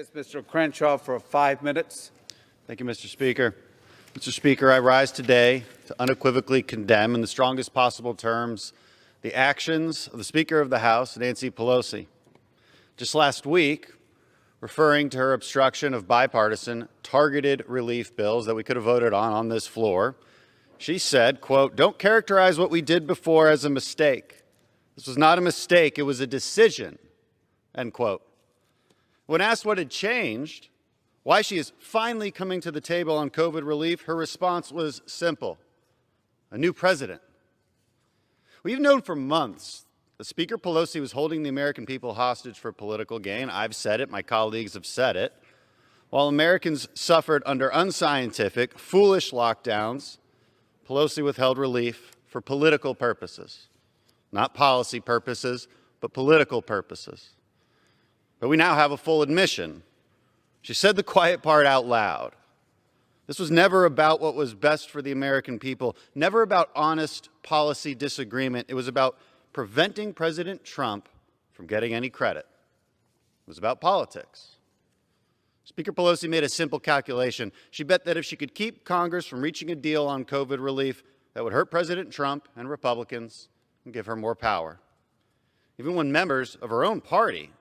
is Mr. Crenshaw for 5 minutes. Thank you, Mr. Speaker. Mr. Speaker, I rise today to unequivocally condemn in the strongest possible terms the actions of the Speaker of the House, Nancy Pelosi. Just last week, referring to her obstruction of bipartisan, targeted relief bills that we could have voted on this floor, she said, quote, "Don't characterize what we did before as a mistake. This was not a mistake, it was a decision," end quote. When asked what had changed, why she is finally coming to the table on COVID relief, her response was simple: a new president. We've known for months that Speaker Pelosi was holding the American people hostage for political gain. I've said it, my colleagues have said it. While Americans suffered under unscientific, foolish lockdowns, Pelosi withheld relief for political purposes. Not policy purposes, but political purposes. But we now have a full admission. She said the quiet part out loud. This was never about what was best for the American people, never about honest policy disagreement. It was about preventing President Trump from getting any credit. It was about politics. Speaker Pelosi made a simple calculation. She bet that if she could keep Congress from reaching a deal on COVID relief, that would hurt President Trump and Republicans and give her more power. Even when members of her own party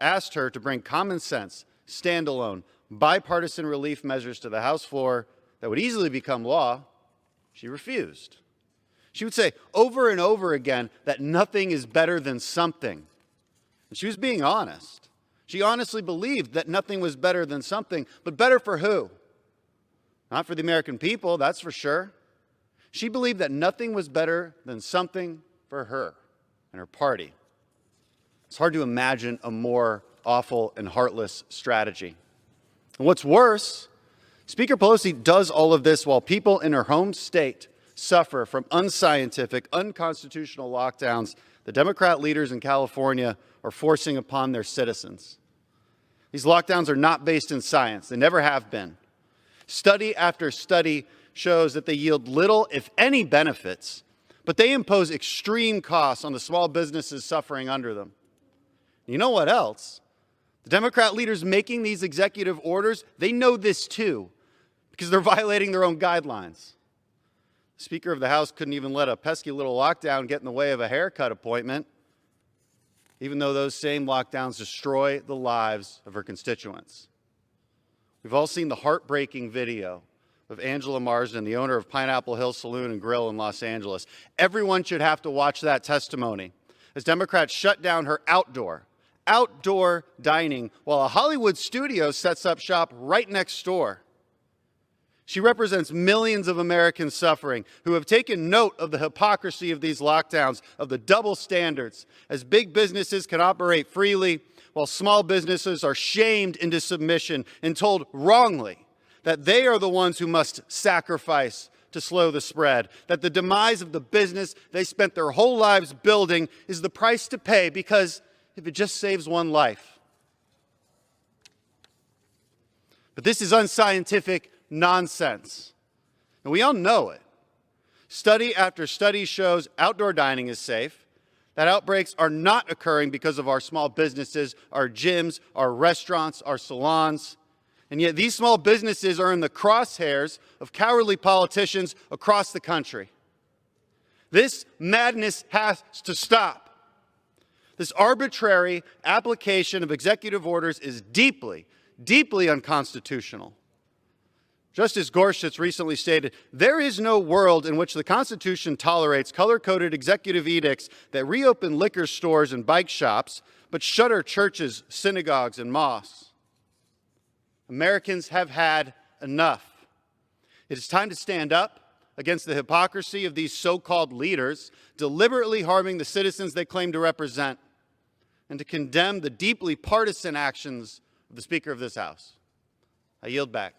asked her to bring common sense, standalone, bipartisan relief measures to the House floor that would easily become law, she refused. She would say over and over again that nothing is better than something. And she was being honest. She honestly believed that nothing was better than something, but better for who? Not for the American people, that's for sure. She believed that nothing was better than something for her and her party. It's hard to imagine a more awful and heartless strategy. And what's worse, Speaker Pelosi does all of this while people in her home state suffer from unscientific, unconstitutional lockdowns the Democrat leaders in California are forcing upon their citizens. These lockdowns are not based in science. They never have been. Study after study shows that they yield little, if any, benefits, but they impose extreme costs on the small businesses suffering under them. You know what else? The Democrat leaders making these executive orders, they know this too, because they're violating their own guidelines. The Speaker of the House couldn't even let a pesky little lockdown get in the way of a haircut appointment, even though those same lockdowns destroy the lives of her constituents. We've all seen the heartbreaking video of Angela Marsden, the owner of Pineapple Hill Saloon and Grill in Los Angeles. Everyone should have to watch that testimony as Democrats shut down her outdoor dining while a Hollywood studio sets up shop right next door. She represents millions of Americans suffering who have taken note of the hypocrisy of these lockdowns, of the double standards, as big businesses can operate freely while small businesses are shamed into submission and told wrongly that they are the ones who must sacrifice to slow the spread, that the demise of the business they spent their whole lives building is the price to pay because if it just saves one life. But this is unscientific nonsense, and we all know it. Study after study shows outdoor dining is safe, that outbreaks are not occurring because of our small businesses, our gyms, our restaurants, our salons, and yet these small businesses are in the crosshairs of cowardly politicians across the country. This madness has to stop. This arbitrary application of executive orders is deeply, deeply unconstitutional. Justice Gorsuch recently stated, "There is no world in which the Constitution tolerates color-coded executive edicts that reopen liquor stores and bike shops, but shutter churches, synagogues, and mosques." Americans have had enough. It is time to stand up against the hypocrisy of these so-called leaders, deliberately harming the citizens they claim to represent, and to condemn the deeply partisan actions of the Speaker of this House. I yield back.